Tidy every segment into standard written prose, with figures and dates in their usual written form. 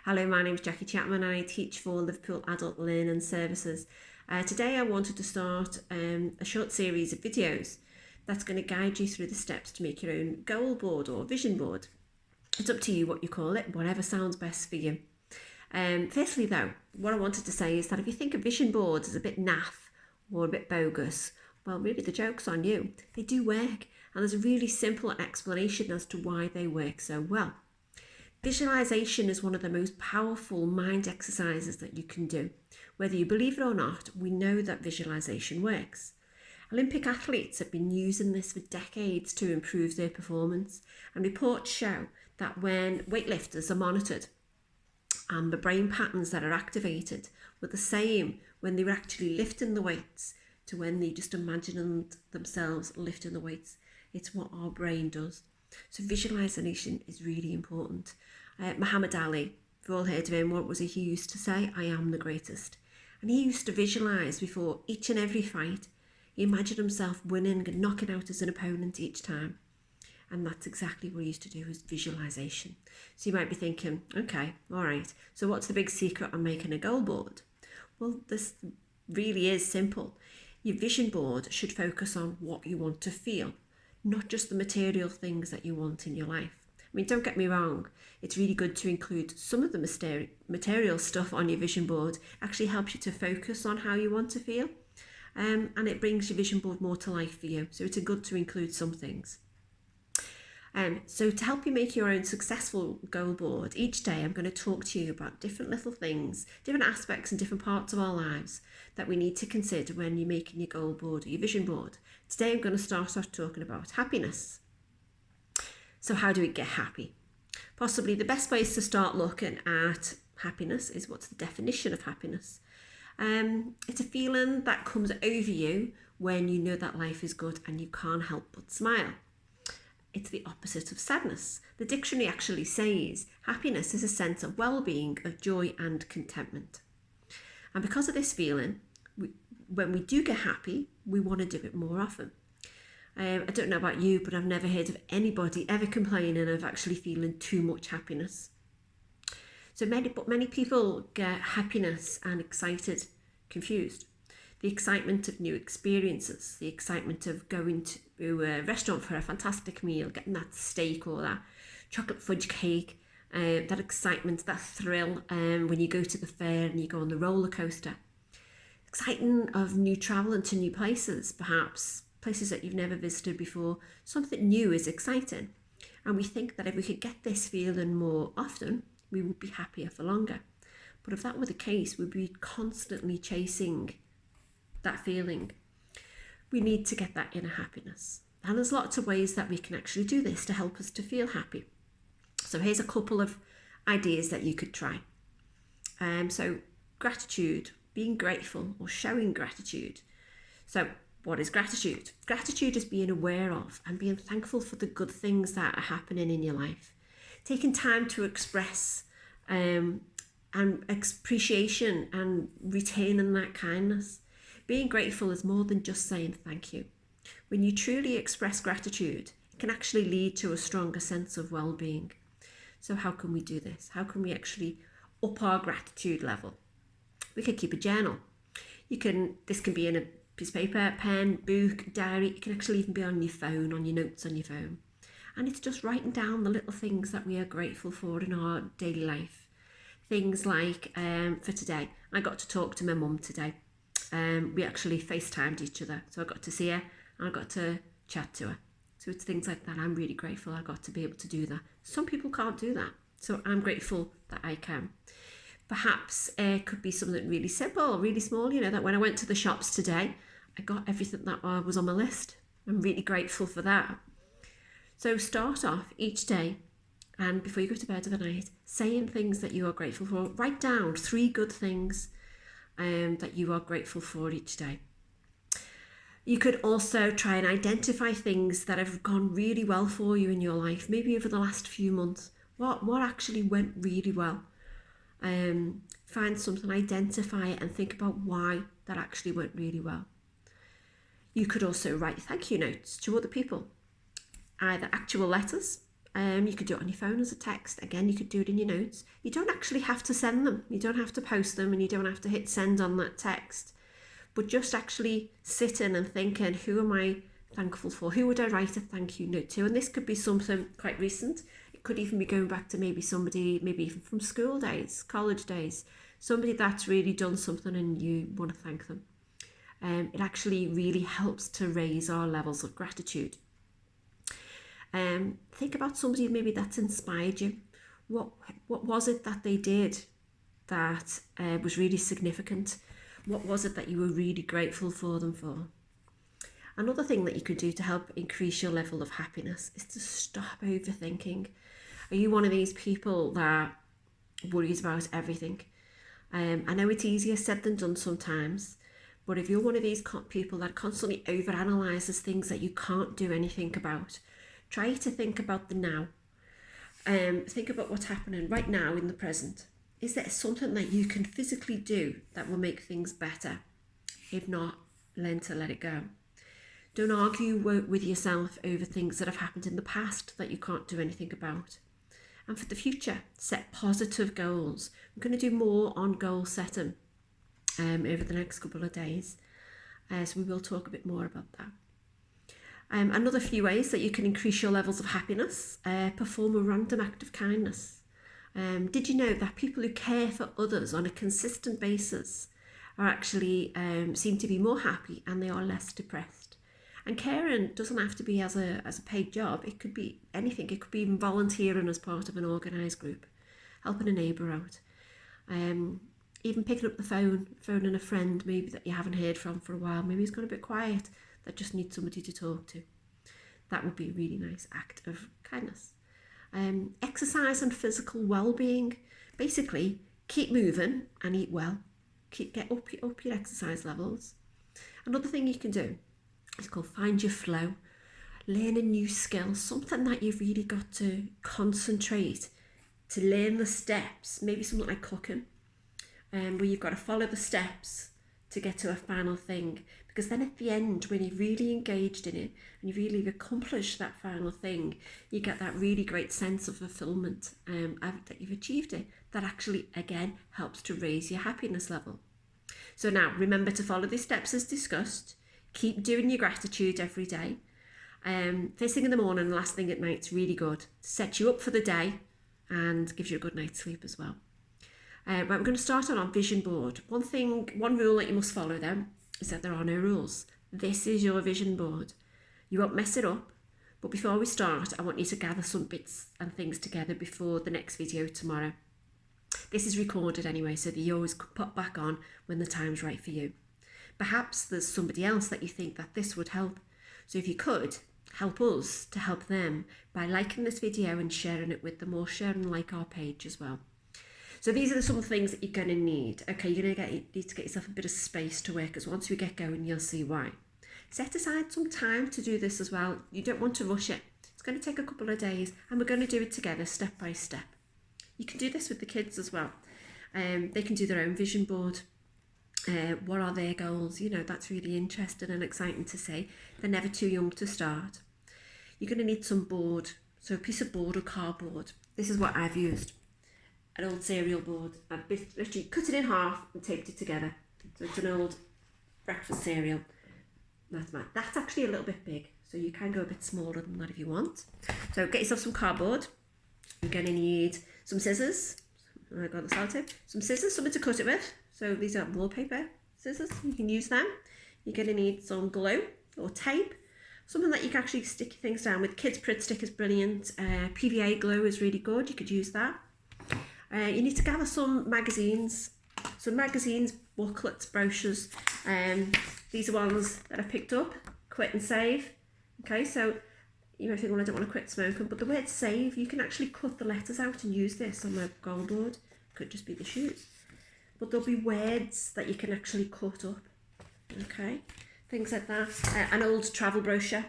Hello, my name is Jackie Chapman and I teach for Liverpool Adult Learning Services. Today I wanted to start a short series of videos that's going to guide you through the steps to make your own goal board or vision board. It's up to you what you call it, whatever sounds best for you. Firstly though, what I wanted to say is that if you think a vision board is a bit naff or a bit bogus, well, really the joke's on you. They do work, and there's a really simple explanation as to why they work so well. Visualization is one of the most powerful mind exercises that you can do. Whether you believe it or not, we know that visualization works. Olympic athletes have been using this for decades to improve their performance, and reports show that when weightlifters are monitored and the brain patterns that are activated were the same when they were actually lifting the weights to when they just imagined themselves lifting the weights. It's what our brain does. So visualization is really important. Muhammad Ali, we've all heard of him. What was it he used to say? I am the greatest. And he used to visualize before each and every fight. He imagined himself winning and knocking out his opponent each time. And that's exactly what he used to do, was visualization. So you might be thinking, okay, all right, so what's the big secret on making a goal board? Well, this really is simple. Your vision board should focus on what you want to feel, not just the material things that you want in your life. I mean, don't get me wrong, it's really good to include some of the material stuff on your vision board. Actually helps you to focus on how you want to feel, and it brings your vision board more to life for you. So it's good to include some things. So to help you make your own successful goal board, each day I'm going to talk to you about different little things, different aspects and different parts of our lives that we need to consider when you're making your goal board or your vision board. Today I'm going to start off talking about happiness. So how do we get happy? Possibly the best place to start looking at happiness is, what's the definition of happiness? It's a feeling that comes over you when you know that life is good and you can't help but smile. It's the opposite of sadness. The dictionary actually says happiness is a sense of well-being, of joy and contentment. And because of this feeling, when we do get happy, we want to do it more often. I don't know about you, but I've never heard of anybody ever complaining of actually feeling too much happiness. So many people get happiness and excited confused. The excitement of new experiences, the excitement of going to a restaurant for a fantastic meal, getting that steak or that chocolate fudge cake, that excitement, that thrill when you go to the fair and you go on the roller coaster. Exciting of new travel into new places, perhaps places that you've never visited before. Something new is exciting. And we think that if we could get this feeling more often, we would be happier for longer. But if that were the case, we'd be constantly chasing that feeling. We need to get that inner happiness. And there's lots of ways that we can actually do this to help us to feel happy. So here's a couple of ideas that you could try. So gratitude, being grateful or showing gratitude. So what is gratitude? Gratitude is being aware of and being thankful for the good things that are happening in your life. Taking time to express and appreciation and retaining that kindness. Being grateful is more than just saying thank you. When you truly express gratitude, it can actually lead to a stronger sense of well-being. So how can we do this? How can we actually up our gratitude level? We could keep a journal. This can be in a piece of paper, pen, book, diary. It can actually even be on your phone, on your notes on your phone. And it's just writing down the little things that we are grateful for in our daily life. Things like, for today, I got to talk to my mum today. We actually FaceTimed each other. So I got to see her and I got to chat to her. So it's things like that. I'm really grateful I got to be able to do that. Some people can't do that. So I'm grateful that I can. Perhaps it could be something really simple, really small, that when I went to the shops today, I got everything that was on my list. I'm really grateful for that. So start off each day, and before you go to bed at night, saying things that you are grateful for. Write down 3 good things that you are grateful for each day. You could also try and identify things that have gone really well for you in your life, maybe over the last few months. What actually went really well? Find something, identify it, and think about why that actually went really well. You could also write thank you notes to other people, either actual letters You could do it on your phone as a text. Again, you could do it in your notes. You don't actually have to send them. You don't have to post them, and you don't have to hit send on that text. But just actually sitting and thinking, who am I thankful for? Who would I write a thank you note to? And this could be something quite recent. It could even be going back to maybe somebody, maybe even from school days, college days, somebody that's really done something and you want to thank them. It actually really helps to raise our levels of gratitude. Think about somebody maybe that's inspired you. What was it that they did that was really significant? What was it that you were really grateful for them for? Another thing that you could do to help increase your level of happiness is to stop overthinking. Are you one of these people that worries about everything? I know it's easier said than done sometimes, but if you're one of these people that constantly overanalyzes things that you can't do anything about, try to think about the now. Think about what's happening right now in the present. Is there something that you can physically do that will make things better? If not, learn to let it go. Don't argue with yourself over things that have happened in the past that you can't do anything about. And for the future, set positive goals. I'm going to do more on goal setting over the next couple of days. So we will talk a bit more about that. Another few ways that you can increase your levels of happiness, perform a random act of kindness. Did you know that people who care for others on a consistent basis are actually seem to be more happy and they are less depressed? And caring doesn't have to be as a paid job. It could be anything. It could be even volunteering as part of an organised group, helping a neighbour out, even picking up the phone, phoning a friend maybe that you haven't heard from for a while. Maybe he's gone a bit quiet, that just needs somebody to talk to. That would be a really nice act of kindness. Exercise and physical well-being. Basically, keep moving and eat well. Get up your exercise levels. Another thing you can do is called find your flow. Learn a new skill, something that you've really got to concentrate to learn the steps. Maybe something like cooking, where you've got to follow the steps to get to a final thing. Because then at the end, when you're really engaged in it and you really accomplished that final thing, you get that really great sense of fulfillment that you've achieved it. That actually, again, helps to raise your happiness level. So now, remember to follow these steps as discussed. Keep doing your gratitude every day. First thing in the morning and last thing at night is really good. Sets you up for the day and gives you a good night's sleep as well. Right, we're going to start on our vision board. One rule that you must follow then is that there are no rules. This is your vision board. You won't mess it up. But before we start, I want you to gather some bits and things together before the next video tomorrow. This is recorded anyway, so that you always put back on when the time's right for you. Perhaps there's somebody else that you think that this would help. So if you could, help us to help them by liking this video and sharing it with them, or share and like our page as well. So these are some things that you're going to need. Okay, you're going to need to get yourself a bit of space to work, because once we get going, you'll see why. Set aside some time to do this as well. You don't want to rush it. It's going to take a couple of days, and we're going to do it together, step by step. You can do this with the kids as well. They can do their own vision board. What are their goals? You know, that's really interesting and exciting to see. They're never too young to start. You're going to need some board. So a piece of board or cardboard. This is what I've used. An old cereal board. I've literally cut it in half and taped it together. So it's an old breakfast cereal. That's actually a little bit big, so you can go a bit smaller than that if you want. So get yourself some cardboard. You're going to need some scissors. I got the sellotape. Some scissors, something to cut it with. So these are wallpaper scissors. You can use them. You're going to need some glue or tape. Something that you can actually stick things down with. Kids Pritt Stick is brilliant. PVA glue is really good. You could use that. You need to gather some magazines, booklets, brochures. These are ones that I picked up. Quit and save. Okay, so you might think, well, I don't want to quit smoking, but the word save, you can actually cut the letters out and use this on the goal board. Could just be the shoes. But there'll be words that you can actually cut up. Okay, things like that. An old travel brochure.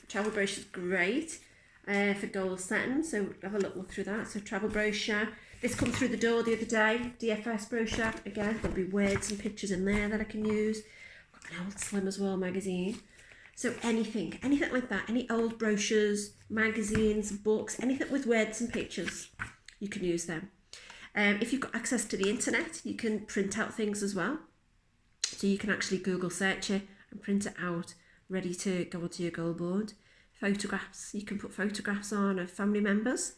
Travel brochure is great for goal setting, so have a look through that. So travel brochure. This come through the door the other day, DFS brochure. Again, there'll be words and pictures in there that I can use. Got an old Slim as well magazine. So anything like that, any old brochures, magazines, books, anything with words and pictures, you can use them. If you've got access to the internet, you can print out things as well. So you can actually Google search it and print it out, ready to go onto your goal board. Photographs, you can put photographs on of family members.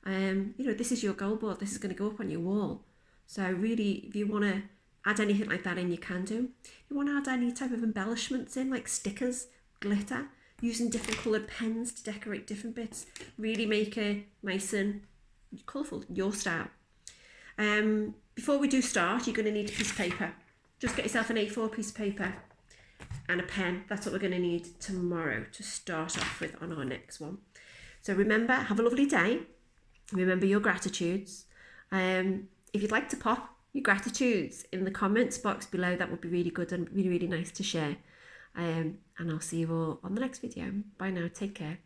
This is your goal board, this is going to go up on your wall. So really, if you want to add anything like that in, you can do. If you want to add any type of embellishments in, like stickers, glitter, using different coloured pens to decorate different bits, really make it nice and colourful, your style. Before we do start, you're going to need a piece of paper. Just get yourself an A4 piece of paper and a pen. That's what we're going to need tomorrow to start off with on our next one. So remember, have a lovely day. Remember your gratitudes. If you'd like to pop your gratitudes in the comments box below, that would be really good and really, really nice to share. And I'll see you all on the next video. Bye now. Take care.